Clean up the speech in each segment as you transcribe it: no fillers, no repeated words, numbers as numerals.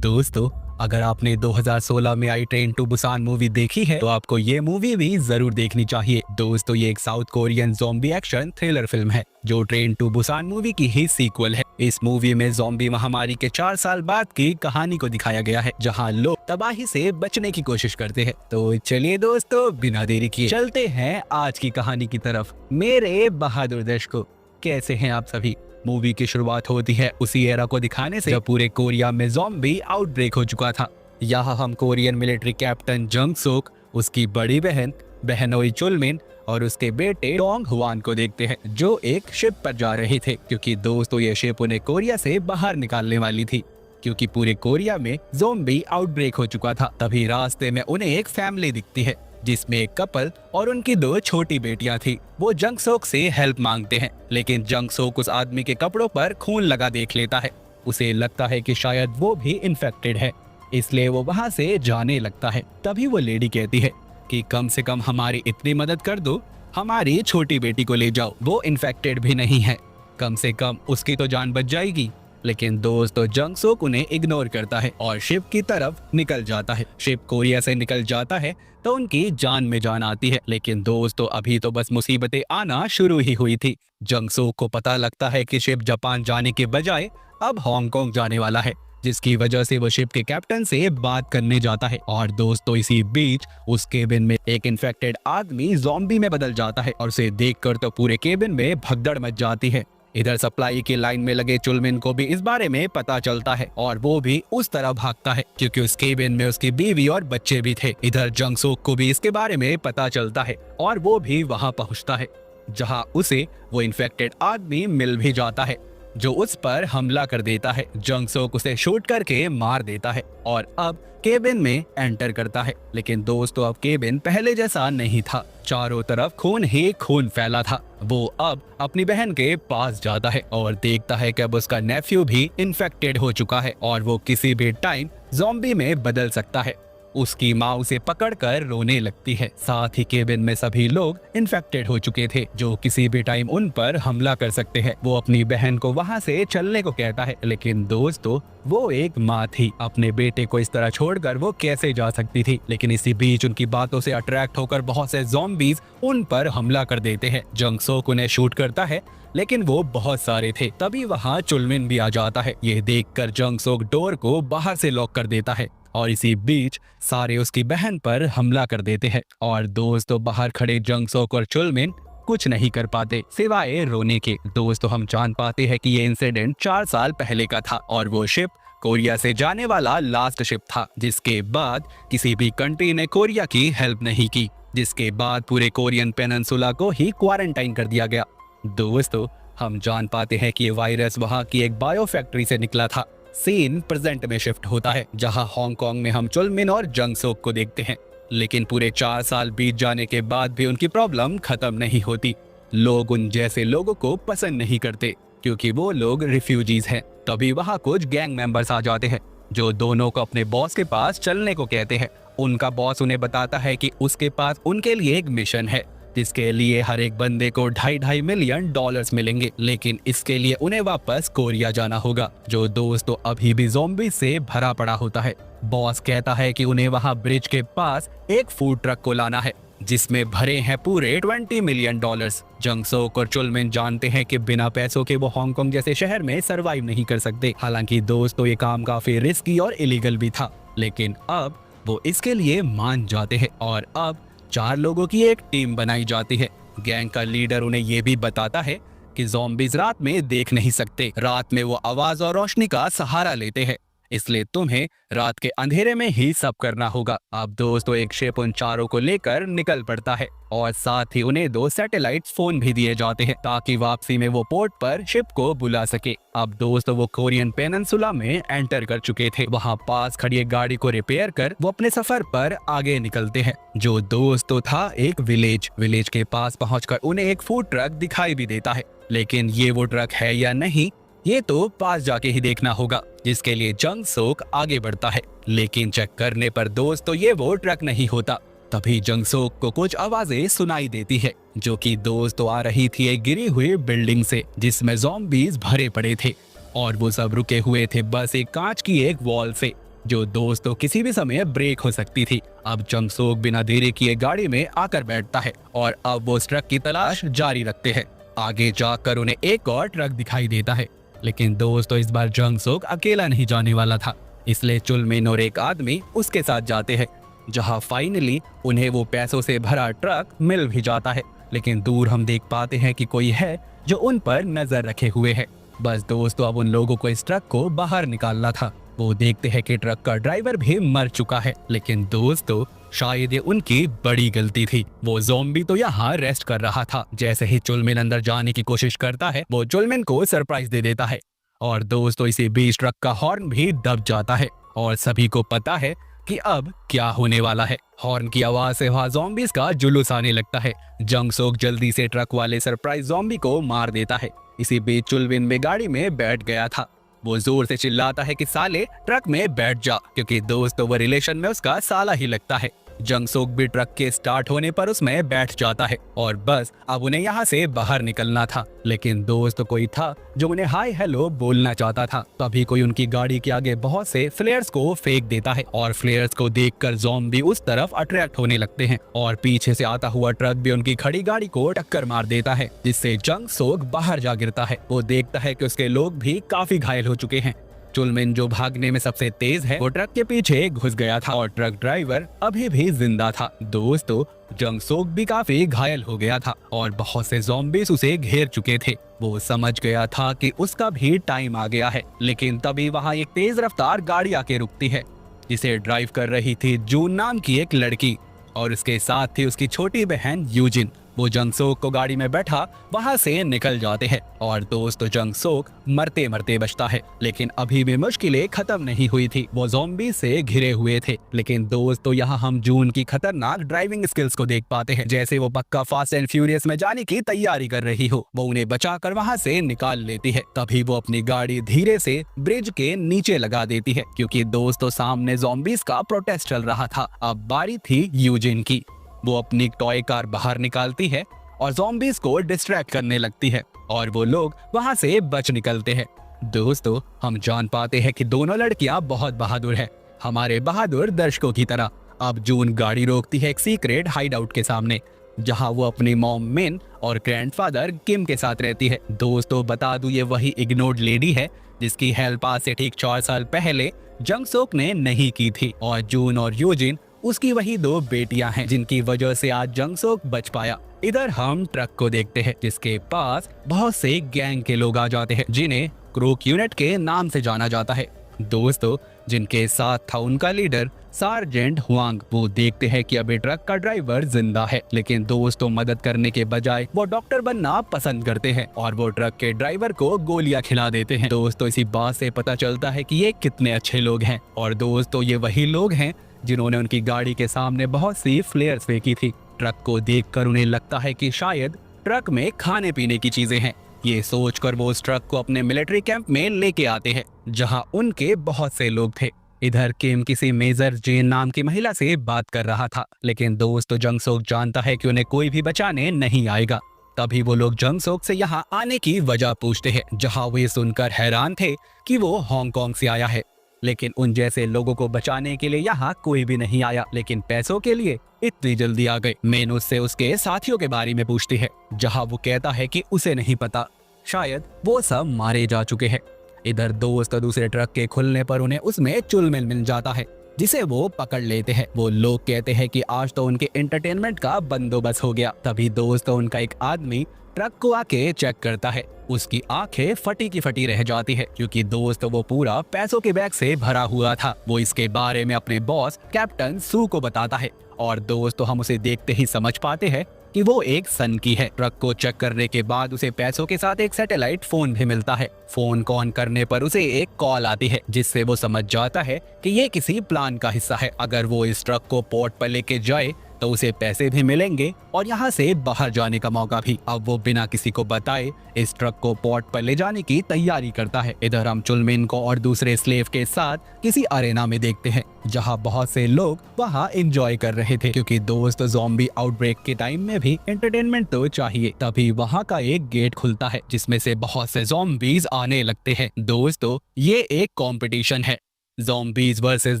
दोस्तों, अगर आपने 2016 में आई ट्रेन टू बुसान मूवी देखी है तो आपको ये मूवी भी जरूर देखनी चाहिए। दोस्तों, ये एक south Korean zombie action thriller film है जो ट्रेन टू बुसान मूवी की ही सीक्वल है। इस मूवी में ज़ॉम्बी महामारी के 4 साल बाद की कहानी को दिखाया गया है, जहां लोग तबाही से बचने की कोशिश करते हैं। तो चलिए दोस्तों, बिना देरी किए चलते हैं आज की कहानी की तरफ। मेरे बहादुर दर्शकों, कैसे हैं आप सभी। मूवी की शुरुआत होती है उसी एरा को दिखाने से जब पूरे कोरिया में ज़ॉम्बी आउटब्रेक हो चुका था। यहाँ हम कोरियन मिलिट्री कैप्टन जंग सोक, उसकी बड़ी बहन बहनोई चुलमिन और उसके बेटे डोंग हुआन को देखते हैं, जो एक शिप पर जा रहे थे, क्योंकि दोस्तों ये शिप उन्हें कोरिया से बाहर निकालने वाली थी, क्योंकि पूरे कोरिया में ज़ॉम्बी आउटब्रेक हो चुका था। तभी रास्ते में उन्हें एक फैमिली दिखती है जिसमें एक कपल और उनकी 2 छोटी बेटियां थी। वो जंग सोक से हेल्प मांगते हैं, लेकिन जंग सोक उस आदमी के कपड़ों पर खून लगा देख लेता है। उसे लगता है कि शायद वो भी इन्फेक्टेड है, इसलिए वो वहां से जाने लगता है। तभी वो लेडी कहती है कि कम से कम हमारी इतनी मदद कर दो, हमारी छोटी बेटी को ले जाओ, वो इन्फेक्टेड भी नहीं है, कम से कम उसकी तो जान बच जाएगी। लेकिन दोस्तों जंग सोक उन्हें इग्नोर करता है और शिप की तरफ निकल जाता है। शिप कोरिया से निकल जाता है तो उनकी जान में जान आती है, लेकिन दोस्तों अभी तो बस मुसीबतें आना शुरू ही हुई थी। जंग सोक को पता लगता है कि शिप जापान जाने के बजाय अब हांगकांग जाने वाला है, जिसकी वजह से वो शिप के कैप्टन से बात करने जाता है। और दोस्तों इसी बीच उस केबिन में एक इन्फेक्टेड आदमी ज़ॉम्बी में बदल जाता है और उसे देखकर तो पूरे केबिन में भगदड़ मच जाती है। इधर सप्लाई की लाइन में लगे चुलमिन को भी इस बारे में पता चलता है और वो भी उस तरह भागता है, क्योंकि उस केबिन में उसकी बीवी और बच्चे भी थे। इधर जंग सोक को भी इसके बारे में पता चलता है और वो भी वहां पहुंचता है, जहां उसे वो इन्फेक्टेड आदमी मिल भी जाता है, जो उस पर हमला कर देता है। जंग सोक उसे शूट करके मार देता है और अब केबिन में एंटर करता है। लेकिन दोस्तों अब केबिन पहले जैसा नहीं था, चारों तरफ खून ही खून फैला था। वो अब अपनी बहन के पास जाता है और देखता है कि अब उसका नेफ्यू भी इन्फेक्टेड हो चुका है और वो किसी भी टाइम ज़ॉम्बी में बदल सकता है। उसकी माँ उसे पकड़कर रोने लगती है। साथ ही केबिन में सभी लोग इन्फेक्टेड हो चुके थे, जो किसी भी टाइम उन पर हमला कर सकते हैं। वो अपनी बहन को वहां से चलने को कहता है, लेकिन दोस्तों वो एक माँ थी, अपने बेटे को इस तरह छोड़कर वो कैसे जा सकती थी। लेकिन इसी बीच उनकी बातों से अट्रैक्ट होकर बहुत से ज़ॉम्बीज उन पर हमला कर देते हैं। जंग सोक उन्हें शूट करता है, लेकिन वो बहुत सारे थे। तभी वहाँ चुलमिन भी आ जाता है। ये देखकर जंग सोक डोर को बाहर से लॉक कर देता है और इसी बीच सारे उसकी बहन पर हमला कर देते हैं। और दोस्तों बाहर खड़े जंग सोक और चुलमिन कुछ नहीं कर पाते सिवाय रोने के। दोस्तों हम जान पाते हैं कि ये इंसिडेंट 4 साल पहले का था और वो शिप कोरिया से जाने वाला लास्ट शिप था, जिसके बाद किसी भी कंट्री ने कोरिया की हेल्प नहीं की, जिसके बाद पूरे कोरियन पेनिनसुला को ही क्वारंटाइन कर दिया गया। दोस्तों हम जान पाते हैं कि ये वायरस वहाँ की एक बायो फैक्ट्री से निकला था। सीन प्रेजेंट में शिफ्ट होता है, जहां हांगकांग में हम चुलमिन और जंग सोक को देखते हैं। लेकिन पूरे 4 साल बीत जाने के बाद भी उनकी प्रॉब्लम खत्म नहीं होती। लोग उन जैसे लोगों को पसंद नहीं करते, क्योंकि वो लोग रिफ्यूजीज हैं। तभी वहां कुछ गैंग मेंबर्स आ जाते हैं, जो दोनों को अपने बॉस के पास चलने को कहते हैं। उनका बॉस उन्हें बताता है कि उसके पास उनके लिए एक मिशन है, जिसके लिए हर एक बंदे को $2.5 मिलियन मिलेंगे, लेकिन इसके लिए उन्हें वापस कोरिया जाना होगा, जो दोस्तों अभी भी ज़ॉम्बी से भरा पड़ा होता है। बॉस कहता है कि उन्हें वहां ब्रिज के पास एक फूड ट्रक को लाना है, जिसमें भरे हैं पूरे $20 मिलियन। जंग सोक और चुलमिन जानते हैं कि बिना पैसों के वो हांगकांग जैसे शहर में सरवाइव नहीं कर सकते। हालांकि दोस्तों ये काम काफी रिस्की और इलीगल भी था, लेकिन अब वो इसके लिए मान जाते हैं और अब 4 लोगों की एक टीम बनाई जाती है। गैंग का लीडर उन्हें ये भी बताता है कि ज़ॉम्बीज रात में देख नहीं सकते, रात में वो आवाज और रोशनी का सहारा लेते हैं, इसलिए तुम्हें रात के अंधेरे में ही सब करना होगा। अब दोस्तों एक शिप उन चारों को लेकर निकल पड़ता है और साथ ही उन्हें 2 सैटेलाइट फोन भी दिए जाते हैं, ताकि वापसी में वो पोर्ट पर शिप को बुला सके। अब दोस्तों वो कोरियन पेनिनसुला में एंटर कर चुके थे। वहाँ पास खड़ी एक गाड़ी को रिपेयर कर वो अपने सफर पर आगे निकलते हैं, जो दोस्तों था एक विलेज के पास पहुंचकर उन्हें एक फूड ट्रक दिखाई भी देता है, लेकिन ये वो ट्रक है या नहीं ये तो पास जाके ही देखना होगा, जिसके लिए जंग सोक आगे बढ़ता है। लेकिन चेक करने पर दोस्तों ये वो ट्रक नहीं होता। तभी जंग सोक को कुछ आवाजें सुनाई देती है, जो कि दोस्तों आ रही थी एक गिरी हुई बिल्डिंग से, जिसमें ज़ॉम्बीज भरे पड़े थे और वो सब रुके हुए थे बस एक कांच की एक वॉल से। जो दोस्तों किसी भी समय ब्रेक हो सकती थी। अब जंगसोक बिना देरी किए गाड़ी में आकर बैठता है और अब वो उस ट्रक की तलाश जारी रखते हैं। आगे जाकर उन्हें एक और ट्रक दिखाई देता है, लेकिन दोस्तों इस बार जंगसोक अकेला नहीं जाने वाला था, इसलिए चुलमिन और एक आदमी उसके साथ जाते हैं। जहां फाइनली उन्हें वो पैसों से भरा ट्रक मिल भी जाता है, लेकिन दूर हम देख पाते हैं कि कोई है जो उन पर नजर रखे हुए है। बस दोस्तों अब उन लोगों को इस ट्रक को बाहर निकालना था। वो देखते हैं कि ट्रक का ड्राइवर भी मर चुका है, लेकिन दोस्तों शायद ये उनकी बड़ी गलती थी। वो ज़ॉम्बी तो यहाँ रेस्ट कर रहा था। जैसे ही चुलमिन अंदर जाने की कोशिश करता है, वो चुलमिन को सरप्राइज दे देता है और दोस्तों इसी बीच ट्रक का हॉर्न भी दब जाता है और सभी को पता है कि अब क्या होने वाला है। हॉर्न की आवाज से वहां ज़ॉम्बीज़ का जुलूस आने लगता है। जंगसोक जल्दी से ट्रक वाले सरप्राइज ज़ॉम्बी को मार देता है। इसी बीच चुलमिन में गाड़ी में बैठ गया था। वो जोर से चिल्लाता है कि साले ट्रक में बैठ जा, क्योंकि दोस्तों वो रिलेशन में उसका साला ही लगता है। जंगसोक भी ट्रक के स्टार्ट होने पर उसमें बैठ जाता है और बस अब उन्हें यहाँ से बाहर निकलना था, लेकिन दोस्त कोई था जो उन्हें हाय हेलो बोलना चाहता था। तभी कोई उनकी गाड़ी के आगे बहुत से फ्लेयर्स को फेंक देता है और फ्लेयर्स को देखकर ज़ॉम्बी उस तरफ अट्रैक्ट होने लगते हैं और पीछे से आता हुआ ट्रक भी उनकी खड़ी गाड़ी को टक्कर मार देता है, जिससे जंगसोक बाहर जा गिरता है। वो देखता है कि उसके लोग भी काफी घायल हो चुके हैं। चुलमिन जो भागने में सबसे तेज है, वो ट्रक के पीछे घुस गया था और ट्रक ड्राइवर अभी भी जिंदा था। दोस्तों जंगसोक भी काफी घायल हो गया था और बहुत से ज़ॉम्बीज़ उसे घेर चुके थे। वो समझ गया था कि उसका भी टाइम आ गया है, लेकिन तभी वहाँ एक तेज रफ्तार गाड़ी आके रुकती है, जिसे ड्राइव कर रही थी जून नाम की एक लड़की और उसके साथ थी उसकी छोटी बहन यूजिन। वो जंगसोक को गाड़ी में बैठा वहां से निकल जाते हैं और दोस्तों जंगसोक मरते मरते बचता है, लेकिन अभी भी मुश्किलें खत्म नहीं हुई थी। वो ज़ॉम्बी से घिरे हुए थे, लेकिन दोस्तों यहाँ हम जून की खतरनाक ड्राइविंग स्किल्स को देख पाते हैं। जैसे वो पक्का फास्ट एंड फ्यूरियस में जाने की तैयारी कर रही हो, वो उन्हें बचाकर वहां से निकाल लेती है। तभी वो अपनी गाड़ी धीरे से ब्रिज के नीचे लगा देती है, क्योंकि दोस्तों सामने ज़ॉम्बीज़ का प्रोटेस्ट चल रहा था। अब बारी थी यूजिन की। वो अपनी टॉय कार बाहर निकालती है और ज़ॉम्बीज़ को डिस्ट्रैक्ट करने लगती है और वो लोग वहां से बच निकलते हैं। दोस्तों हम जान पाते हैं कि दोनों लड़कियां बहुत बहादुर हैं, हमारे बहादुर दर्शकों की तरह। अब जून गाड़ी रोकती है एक सीक्रेट हाइड आउट के सामने, जहां वो अपनी मॉम मिन और ग्रैंडफादर किम के साथ रहती है। दोस्तों बता दूं ये वही इग्नोर्ड लेडी है जिसकी हेल्प आज से ठीक 4 साल पहले जंगसोक ने नहीं की थी, और जून और यूजिन उसकी वही 2 बेटियां हैं जिनकी वजह से आज जंगसोक बच पाया। इधर हम ट्रक को देखते हैं जिसके पास बहुत से गैंग के लोग आ जाते हैं, जिन्हें क्रूक यूनिट के नाम से जाना जाता है। दोस्तों जिनके साथ था उनका लीडर सार्जेंट हुआंग। वो देखते हैं कि अभी ट्रक का ड्राइवर जिंदा है, लेकिन दोस्तों मदद करने के बजाय वो डॉक्टर बनना पसंद करते हैं और वो ट्रक के ड्राइवर को गोलियां खिला देते हैं। दोस्तों इसी बात से पता चलता है कि ये कितने अच्छे लोग हैं, और दोस्तों ये वही लोग हैं जिन्होंने उनकी गाड़ी के सामने बहुत सी फ्लेयर्स फेंकी थी। ट्रक को देखकर उन्हें लगता है कि शायद ट्रक में खाने पीने की चीजें हैं। ये सोचकर वो उस ट्रक को अपने मिलिट्री कैंप में लेके आते हैं, जहां उनके बहुत से लोग थे। इधर किम किसी मेजर जेन नाम की महिला से बात कर रहा था, लेकिन दोस्तों जंगसोक जानता है कि उन्हें कोई भी बचाने नहीं आएगा। तभी वो लोग जंगसोक से यहाँ आने की वजह पूछते हैं, जहाँ वो ये सुनकर हैरान थे कि वो हांगकांग से आया है, लेकिन उन जैसे लोगों को बचाने के लिए यहाँ कोई भी नहीं आया, लेकिन पैसों के लिए इतनी जल्दी आ गए। मेन उससे उसके साथियों के बारे में पूछती है, जहाँ वो कहता है कि उसे नहीं पता, शायद वो सब मारे जा चुके हैं। इधर दोस्त दूसरे ट्रक के खुलने पर उन्हें उसमें चुलमिल मिल जाता है, जिसे वो पकड़ लेते हैं। वो लोग कहते हैं कि आज तो उनके एंटरटेनमेंट का बंदोबस्त हो गया। तभी दोस्तों उनका एक आदमी ट्रक को आके चेक करता है। उसकी आंखें फटी की फटी रह जाती है, क्योंकि दोस्त वो पूरा पैसों के बैग से भरा हुआ था। वो इसके बारे में अपने बॉस कैप्टन सू को बताता है, और दोस्तों हम उसे देखते ही समझ पाते हैं कि वो एक सन की है। ट्रक को चेक करने के बाद उसे पैसों के साथ एक सैटेलाइट फोन भी मिलता है। फोन को ऑन करने पर उसे एक कॉल आती है, जिससे वो समझ जाता है कि ये किसी प्लान का हिस्सा है। अगर वो इस ट्रक को पोर्ट पर लेके जाए तो उसे पैसे भी मिलेंगे और यहाँ से बाहर जाने का मौका भी। अब वो बिना किसी को बताए इस ट्रक को पोर्ट पर ले जाने की तैयारी करता है। इधर हम चुलमिन को और दूसरे स्लेव के साथ किसी अरेना में देखते हैं, जहाँ बहुत से लोग वहाँ एंजॉय कर रहे थे, क्योंकि दोस्त ज़ॉम्बी आउटब्रेक के टाइम में भी एंटरटेनमेंट तो चाहिए। तभी वहाँ का एक गेट खुलता है, जिसमें से बहुत से ज़ॉम्बीज आने लगते हैं। दोस्तों ये एक कंपटीशन है, ज़ॉम्बीज वर्सेस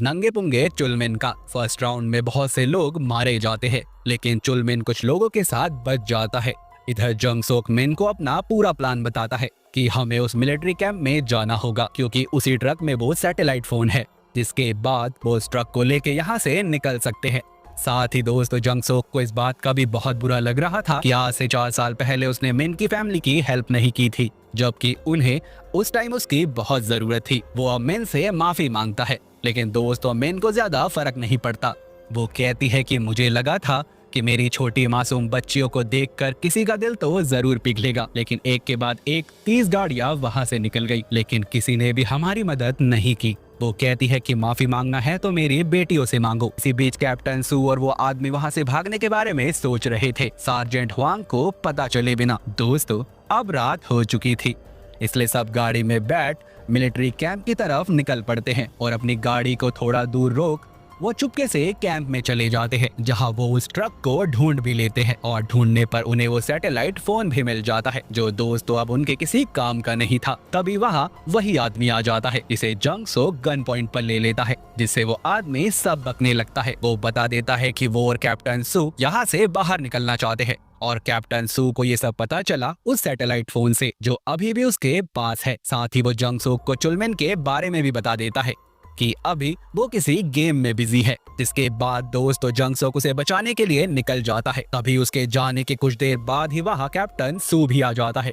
नंगे पुंगे चुलमिन का फर्स्ट राउंड में बहुत से लोग मारे जाते हैं, लेकिन चुलमिन कुछ लोगों के साथ बच जाता है। इधर जंगसोक मिन को अपना पूरा प्लान बताता है कि हमें उस मिलिट्री कैंप में जाना होगा, क्योंकि उसी ट्रक में वो सैटेलाइट फोन है, जिसके बाद वो उस ट्रक को लेके यहाँ से निकल सकते हैं। साथ ही दोस्तों जंगसोक को इस बात का भी बहुत बुरा लग रहा था कि आज से 4 साल पहले उसने मिन की फैमिली की हेल्प नहीं की थी, जबकि उन्हें उस टाइम उसकी बहुत जरूरत थी। वो अब मिन से माफी मांगता है, लेकिन दोस्तों मिन को ज्यादा फर्क नहीं पड़ता। वो कहती है कि मुझे लगा था कि मेरी छोटी मासूम बच्चियों को देखकर किसी का दिल तो जरूर पिघलेगा, लेकिन एक के बाद एक 30 गाड़ियां वहां से निकल गई, लेकिन किसी ने भी हमारी मदद नहीं की। वो कहती है कि माफी मांगना है तो मेरी बेटियों से मांगो। इसी बीच कैप्टन सू और वो आदमी वहां से भागने के बारे में सोच रहे थे, सार्जेंट हुआंग को पता चले बिना। दोस्तों अब रात हो चुकी थी, इसलिए सब गाड़ी में बैठ मिलिट्री कैंप की तरफ निकल पड़ते हैं और अपनी गाड़ी को थोड़ा दूर रोक वो चुपके से कैंप में चले जाते हैं, जहां वो उस ट्रक को ढूंढ भी लेते हैं और ढूंढने पर उन्हें वो सैटेलाइट फोन भी मिल जाता है, जो दोस्तों अब उनके किसी काम का नहीं था। तभी वहां वही आदमी आ जाता है, इसे जंगसोक गन पॉइंट पर ले लेता है, जिससे वो आदमी सब बकने लगता है। वो बता देता है कि वो और कैप्टन सू यहाँ से बाहर निकलना चाहते हैं, और कैप्टन सू को ये सब पता चला उस सैटेलाइट फोन से, जो अभी भी उसके पास है। साथ ही वो जंगसोक को चुलमिन के बारे में भी बता देता है कि अभी वो किसी गेम में बिजी है। जिसके बाद दोस्तों जंगसोक उसे बचाने के लिए निकल जाता है। तभी उसके जाने के कुछ देर बाद ही वहां कैप्टन सू भी आ जाता है,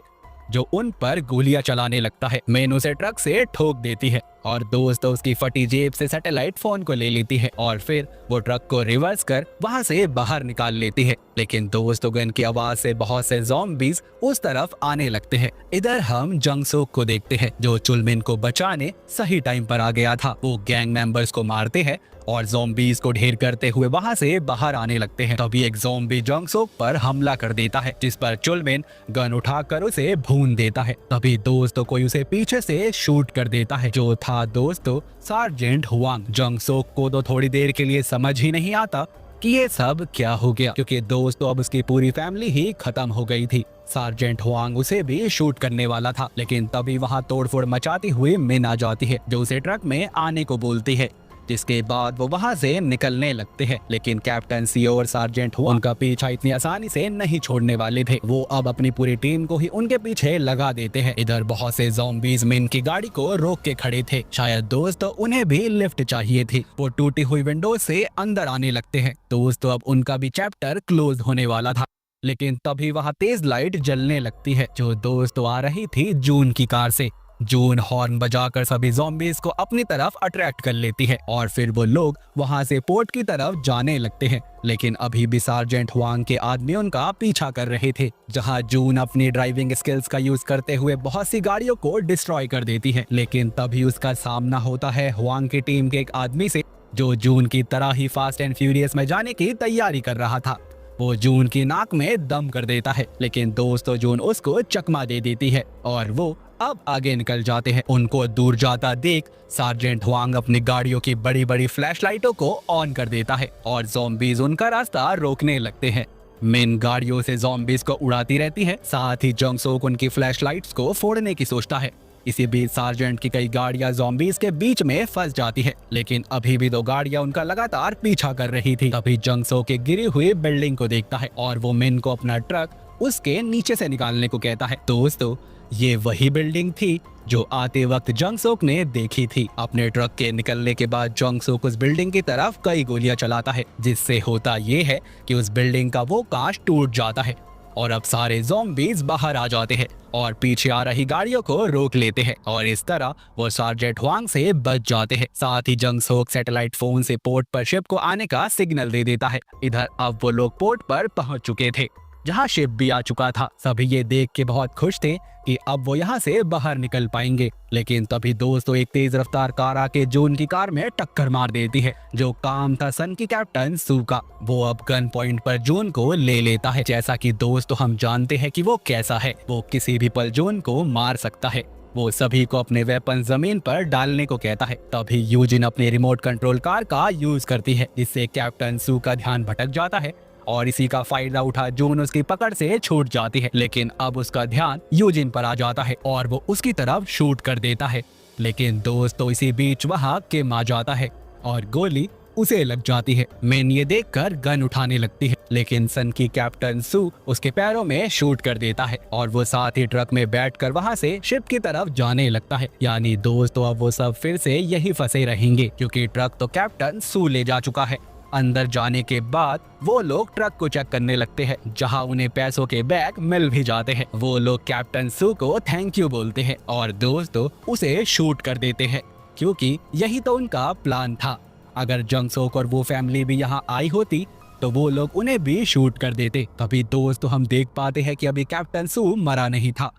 जो उन पर गोलियां चलाने लगता है। मेन उसे ट्रक से ठोक देती है और दोस्तों उसकी फटी जेब से सैटेलाइट फोन को ले लेती है और फिर वो ट्रक को रिवर्स कर वहां से बाहर निकाल लेती है। लेकिन दोस्तों गन की आवाज से बहुत से ज़ॉम्बीज उस तरफ आने लगते हैं। इधर हम जंगसोक को देखते हैं, जो चुलमिन को बचाने सही टाइम पर आ गया था। वो गैंग मेंबर्स को मारते हैं और ज़ॉम्बीज को ढेर करते हुए वहां से बाहर आने लगते हैं। तभी एक ज़ॉम्बी जंगसोक पर हमला कर देता है, जिस पर चुलमिन गन उठाकर उसे भून देता है। तभी दोस्तों कोई उसे पीछे से शूट कर देता है, जो था दोस्तों सार्जेंट हुआंग। जंगसोक को तो थोड़ी देर के लिए समझ ही नहीं आता कि ये सब क्या हो गया, क्योंकि दोस्तों अब उसकी पूरी फैमिली ही खत्म हो गई थी। सार्जेंट हुआंग उसे भी शूट करने वाला था, लेकिन तभी वहां तोड़फोड़ मचाती हुई मिन आ जाती है, जो उसे ट्रक में आने को बोलती है। जिसके बाद वो वहां से निकलने लगते हैं, लेकिन कैप्टन सीओ और सार्जेंट हुआंग उनका पीछा इतनी आसानी से नहीं छोड़ने वाले थे। वो अब अपनी पूरी टीम को ही उनके पीछे लगा देते हैं। इधर बहुत से ज़ॉम्बीज मिन की गाड़ी को रोक के खड़े थे, शायद दोस्तों उन्हें भी लिफ्ट चाहिए थी। वो टूटी हुई विंडो से अंदर आने लगते हैं। दोस्तों अब उनका भी चैप्टर क्लोज होने वाला था, लेकिन तभी वहाँ तेज लाइट जलने लगती है, जो दोस्तों आ रही थी जून की कार से। जून हॉर्न बजाकर सभी ज़ॉम्बीज को अपनी तरफ अट्रैक्ट कर लेती है और फिर वो लोग वहां से पोर्ट की तरफ जाने लगते हैं। लेकिन अभी भी सार्जेंट हुआंग के आदमी उनका पीछा कर रहे थे, जहां जून अपनी ड्राइविंग स्किल्स का यूज करते हुए बहुत सी गाड़ियों को डिस्ट्रॉय कर देती है। लेकिन तभी उसका सामना होता है हुआंग की टीम के एक आदमी से, जो जून की तरह ही फास्ट एंड फ्यूरियस में जाने की तैयारी कर रहा था। वो जून की नाक में दम कर देता है, लेकिन दोस्तों जून उसको चकमा दे देती है और वो अब आगे निकल जाते हैं। उनको दूर जाता देख सार्जेंट हुआंग अपनी गाड़ियों की बड़ी बड़ी फ्लैशलाइटों को ऑन कर देता है और ज़ॉम्बीज उनका रास्ता रोकने लगते हैं। मिन गाड़ियों से ज़ॉम्बीज को उड़ाती रहती है, साथ ही जंगसोक उनकी फ्लैशलाइट्स को फोड़ने की सोचता है। इसी बीच सार्जेंट की कई गाड़ियां ज़ॉम्बीज के बीच में फंस जाती है, लेकिन अभी भी 2 गाड़ियां उनका लगातार पीछा कर रही थी। तभी जंगसोक के गिरी हुई बिल्डिंग को देखता है और वो मिन को अपना ट्रक उसके नीचे से निकालने को कहता है। दोस्तों ये वही बिल्डिंग थी जो आते वक्त जंगसोक ने देखी थी। अपने ट्रक के निकलने के बाद जंगसोक उस बिल्डिंग की तरफ कई गोलियां चलाता है, जिससे होता ये है कि उस बिल्डिंग का वो कांच टूट जाता है और अब सारे ज़ॉम्बीज बाहर आ जाते हैं और पीछे आ रही गाड़ियों को रोक लेते हैं और इस तरह वो सार्जेंट हुआंग से बच जाते हैं। साथ ही जंगसोक सैटेलाइट फोन से पोर्ट पर शिप को आने का सिग्नल दे देता है। इधर अब वो लोग पोर्ट पर पहुंच चुके थे, जहां शिप भी आ चुका था। सभी ये देख के बहुत खुश थे कि अब वो यहाँ से बाहर निकल पाएंगे, लेकिन तभी दोस्तों एक तेज रफ्तार कार आके जून की कार में टक्कर मार देती है, जो काम था सन की कैप्टन सू का। वो अब गन पॉइंट पर जून को ले लेता है। जैसा कि दोस्तों हम जानते हैं कि वो कैसा है, वो किसी भी पल जून को मार सकता है। वो सभी को अपने वेपन जमीन पर डालने को कहता है। तभी यूजिन अपने रिमोट कंट्रोल कार का यूज करती है, जिससे कैप्टन सू का ध्यान भटक जाता है और इसी का फायदा उठा जून उसकी पकड़ से छूट जाती है। लेकिन अब उसका ध्यान यूजिन पर आ जाता है और वो उसकी तरफ शूट कर देता है। लेकिन दोस्तों इसी बीच वहाँ किम आ जाता है और गोली उसे लग जाती है। मिन ये देखकर गन उठाने लगती है, लेकिन सन की कैप्टन सू उसके पैरों में शूट कर देता है और वो साथ ही ट्रक में बैठकर वहाँ से शिप की तरफ जाने लगता है। यानी दोस्तों अब वो सब फिर से यही फंसे रहेंगे, क्योंकि ट्रक तो कैप्टन सू ले जा चुका है। अंदर जाने के बाद वो लोग ट्रक को चेक करने लगते हैं, जहां उन्हें पैसों के बैग मिल भी जाते हैं। वो लोग कैप्टन सू को थैंक यू बोलते हैं और दोस्तों उसे शूट कर देते हैं, क्योंकि यही तो उनका प्लान था। अगर जंग सोक और वो फैमिली भी यहाँ आई होती तो वो लोग उन्हें भी शूट कर देते। तभी दोस्तों हम देख पाते हैं कि अभी कैप्टन सू मरा नहीं था।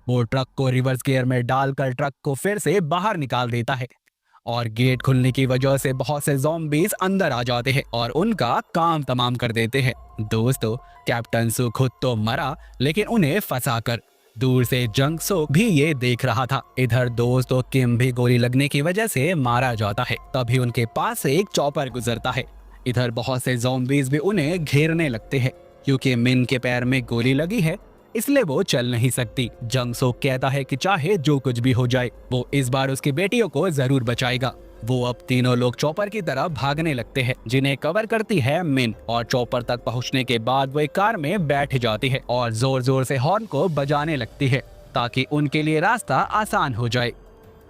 वो ट्रक को रिवर्स गियर में डालकर ट्रक को फिर से बाहर निकाल देता है और गेट खुलने की वजह से बहुत से ज़ॉम्बीज अंदर आ जाते हैं और उनका काम तमाम कर देते हैं। दोस्तों कैप्टन सू खुद तो मरा, लेकिन उन्हें फंसाकर दूर से जंग सोक भी ये देख रहा था। इधर दोस्तों किम भी गोली लगने की वजह से मारा जाता है। तभी उनके पास से एक चॉपर गुजरता है। इधर बहुत से ज़ॉम्बीज भी उन्हें घेरने लगते हैं, क्योंकि मिन के पैर में गोली लगी है इसलिए वो चल नहीं सकती। जंग सोक कहता है कि चाहे जो कुछ भी हो जाए वो इस बार उसकी बेटियों को जरूर बचाएगा। वो अब तीनों लोग चॉपर की तरफ भागने लगते हैं, जिन्हें कवर करती है मिन। और चॉपर तक पहुंचने के बाद वो एक कार में बैठ जाती है और जोर जोर से हॉर्न को बजाने लगती है ताकि उनके लिए रास्ता आसान हो जाए।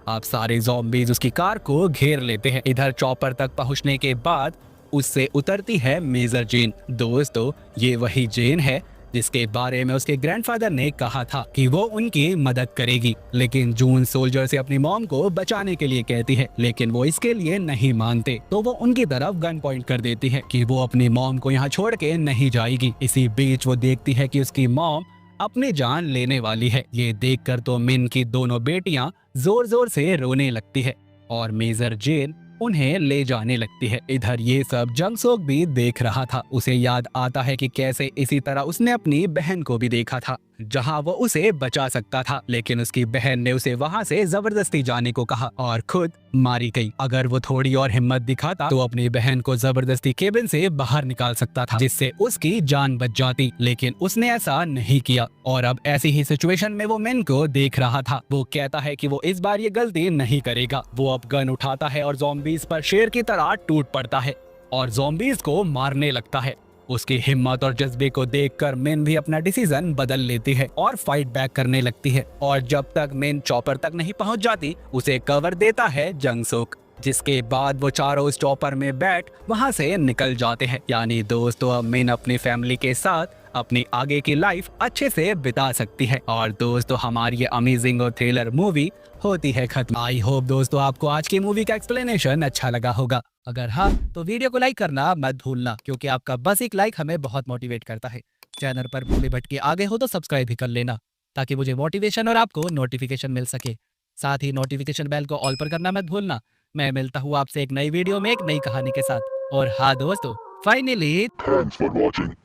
अब सारे ज़ॉम्बीज उसकी कार को घेर लेते हैं। इधर चॉपर तक पहुंचने के बाद उससे उतरती है मेजर जेन। दोस्तों ये वही जेन है जिसके बारे में उसके ग्रैंडफादर ने कहा था कि वो उनकी मदद करेगी, लेकिन जून सोल्जर से अपनी मॉम को बचाने के लिए कहती है, लेकिन वो इसके लिए नहीं मानते। तो वो उनकी तरफ गन पॉइंट कर देती है कि वो अपनी मॉम को यहाँ छोड़ के नहीं जाएगी। इसी बीच वो देखती है कि उसकी मॉम अपनी जान लेने वाली है। ये देखकर तो मिन की दोनों बेटियां जोर जोर से रोने लगती है और मेजर जेन उन्हें ले जाने लगती है। इधर ये सब जंग सोक भी देख रहा था। उसे याद आता है कि कैसे इसी तरह उसने अपनी बहन को भी देखा था, जहां वो उसे बचा सकता था, लेकिन उसकी बहन ने उसे वहां से जबरदस्ती जाने को कहा और खुद मारी गई। अगर वो थोड़ी और हिम्मत दिखाता तो अपनी बहन को जबरदस्ती केबिन से बाहर निकाल सकता था, जिससे उसकी जान बच जाती, लेकिन उसने ऐसा नहीं किया। और अब ऐसी ही सिचुएशन में वो मिन को देख रहा था। वो कहता है कि वो इस बार ये गलती नहीं करेगा। वो अब गन उठाता है और ज़ॉम्बीज पर शेर की तरह टूट पड़ता है और ज़ॉम्बीज को मारने लगता है। उसकी हिम्मत और जज्बे को देखकर मिन भी अपना डिसीजन बदल लेती है और फाइट बैक करने लगती है। और जब तक मिन चॉपर तक नहीं पहुंच जाती उसे कवर देता है जंग सोक, जिसके बाद वो चारों उस चॉपर में बैठ वहां से निकल जाते हैं। यानी दोस्तों अब मिन अपनी फैमिली के साथ अपनी आगे की लाइफ अच्छे से बिता सकती है। और दोस्तों हमारी ये अमेजिंग और थ्रिलर मूवी होती है खत्म। आई होप दोस्तों आपको आज की मूवी का एक्सप्लेनेशन अच्छा लगा होगा। अगर हाँ तो वीडियो को लाइक करना मत भूलना, क्योंकि आपका बस एक लाइक हमें बहुत मोटिवेट करता है। चैनल पर भूले भटके आगे हो तो सब्सक्राइब भी कर लेना, ताकि मुझे मोटिवेशन और आपको नोटिफिकेशन मिल सके। साथ ही नोटिफिकेशन बेल को ऑल पर करना मत भूलना। मैं मिलता हूँ आपसे एक नई वीडियो में एक नई कहानी के साथ। और हाँ दोस्तों फाइनली Thanks for watching.